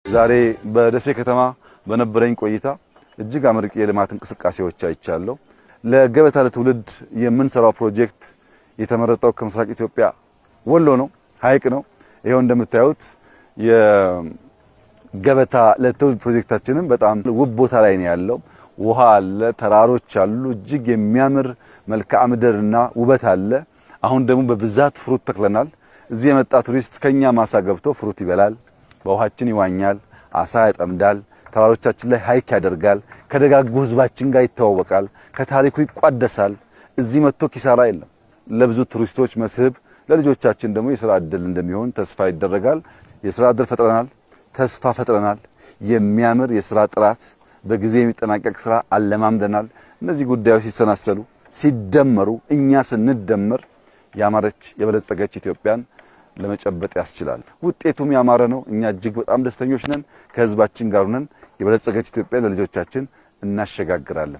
ዛሬ በደሴ ከተማ በነበረኝ ቆይታ እጅግ አመርቂ የልማት እንቅስቃሴዎች አይቻለሁ። ለገበታ ለትውልድ የምንሰራው ፕሮጀክት የተመረጠው ከምስራቅ ኢትዮጵያ ወሎ ነው፣ ሐይቅ ነው። ይሄው እንደምታዩት የገበታ ለትውልድ ፕሮጀክታችንም በጣም ውብ ቦታ ላይ ነው ያለው። ውሃ አለ፣ ተራሮች አሉ፣ እጅግ የሚያምር መልክዓ ምድርና ውበት አለ። አሁን ደግሞ በብዛት ፍሩት ተክለናል። እዚህ የመጣ ቱሪስት ከኛ ማሳ ገብቶ ፍሩት ይበላል፣ በውሃችን ይዋኛል፣ አሳ ያጠምዳል፣ ተራሮቻችን ላይ ሃይክ ያደርጋል፣ ከደጋጉ ህዝባችን ጋር ይተዋወቃል፣ ከታሪኩ ይቋደሳል። እዚህ መጥቶ ኪሳራ የለም። ለብዙ ቱሪስቶች መስህብ፣ ለልጆቻችን ደግሞ የሥራ ዕድል እንደሚሆን ተስፋ ይደረጋል። የሥራ ዕድል ፈጥረናል፣ ተስፋ ፈጥረናል። የሚያምር የሥራ ጥራት፣ በጊዜ የሚጠናቀቅ ሥራ አለማምደናል። እነዚህ ጉዳዮች ሲሰናሰሉ ሲደመሩ እኛ ስንደመር ያማረች የበለጸገች ኢትዮጵያን ለመጨበጥ ያስችላል። ውጤቱም ያማረ ነው። እኛ እጅግ በጣም ደስተኞች ነን። ከህዝባችን ጋር ሆነን የበለጸገች ኢትዮጵያ ለልጆቻችን እናሸጋግራለን።